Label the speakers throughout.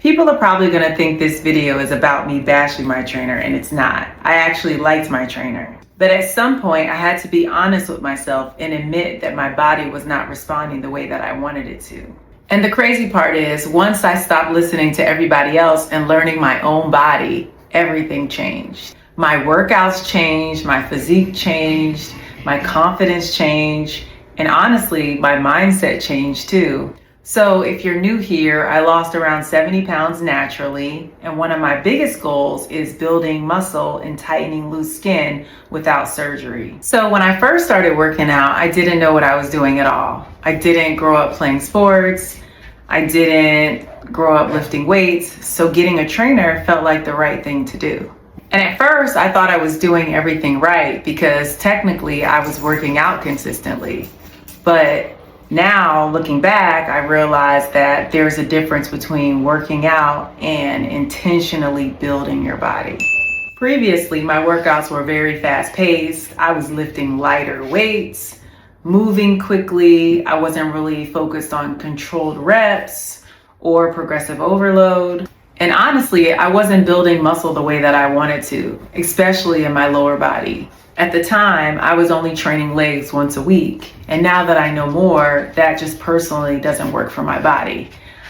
Speaker 1: People are probably going to think this video is about me bashing my trainer, and it's not. I actually liked my trainer. But at some point, I had to be honest with myself and admit that my body was not responding the way that I wanted it to. And the crazy part is, once I stopped listening to everybody else and learning my own body, everything changed. My workouts changed, my physique changed, my confidence changed, and honestly, my mindset changed too. So if you're new here, I lost around 70 pounds naturally, and one of my biggest goals is building muscle and tightening loose skin without surgery. So when I first started working out, I didn't know what I was doing at all. I didn't grow up playing sports. I didn't grow up lifting weights, so getting a trainer felt like the right thing to do. And at first, I thought I was doing everything right because technically I was working out consistently. But now, looking back, I realized that there's a difference between working out and intentionally building your body. Previously, my workouts were very fast-paced. I was lifting lighter weights, moving quickly. I wasn't really focused on controlled reps or progressive overload. And honestly, I wasn't building muscle the way that I wanted to, especially in my lower body. At the time, I was only training legs once a week. And now that I know more, that just personally doesn't work for my body.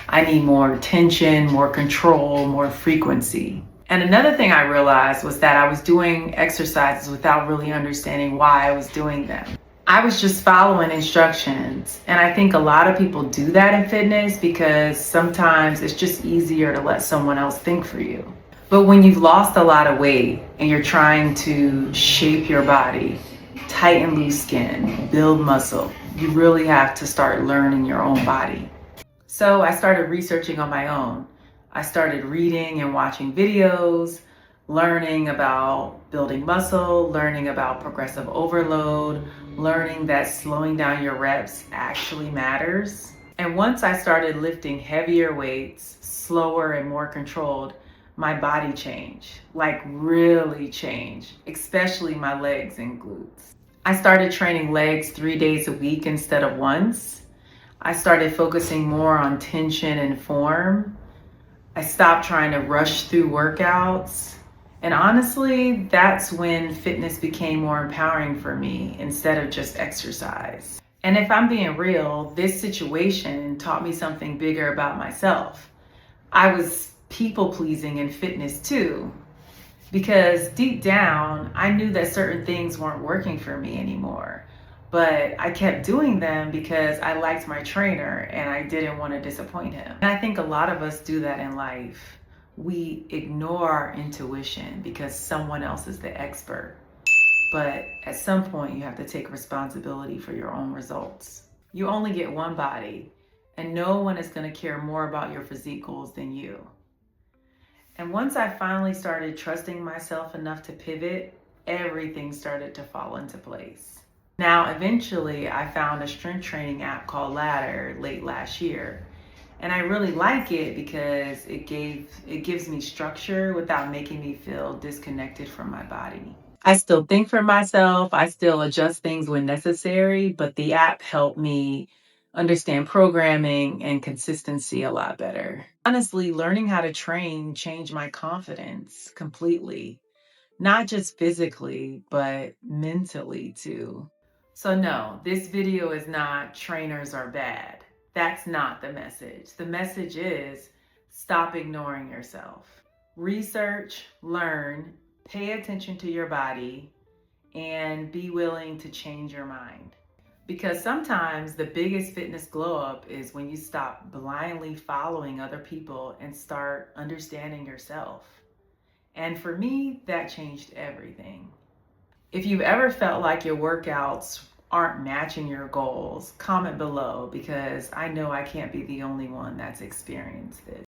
Speaker 1: I need more tension, more control, more frequency. And another thing I realized was that I was doing exercises without really understanding why I was doing them. I was just following instructions. And I think a lot of people do that in fitness because sometimes it's just easier to let someone else think for you. But when you've lost a lot of weight and you're trying to shape your body, tighten loose skin, build muscle, you really have to start learning your own body. So I started researching on my own. I started reading and watching videos, learning about building muscle, learning about progressive overload, learning that slowing down your reps actually matters. And once I started lifting heavier weights, slower and more controlled, my body changed, like really changed, especially my legs and glutes. I started training legs 3 days a week instead of once. I started focusing more on tension and form. I stopped trying to rush through workouts. And honestly, that's when fitness became more empowering for me instead of just exercise. And if I'm being real, this situation taught me something bigger about myself. I was people pleasing in fitness too, because deep down, I knew that certain things weren't working for me anymore. But I kept doing them because I liked my trainer and I didn't want to disappoint him. And I think a lot of us do that in life. We ignore our intuition because someone else is the expert. But at some point, you have to take responsibility for your own results. You only get one body, and no one is going to care more about your physique goals than you. And once I finally started trusting myself enough to pivot, everything started to fall into place. Now, eventually, I found a strength training app called Ladder late last year. And I really like it because it gives me structure without making me feel disconnected from my body. I still think for myself, I still adjust things when necessary, but the app helped me understand programming and consistency a lot better. Honestly, learning how to train changed my confidence completely, not just physically, but mentally too. So no, this video is not trainers are bad. That's not the message. The message is stop ignoring yourself. Research, learn, pay attention to your body, and be willing to change your mind. Because sometimes the biggest fitness glow up is when you stop blindly following other people and start understanding yourself. And for me, that changed everything. If you've ever felt like your workouts aren't matching your goals, comment below because I know I can't be the only one that's experienced this.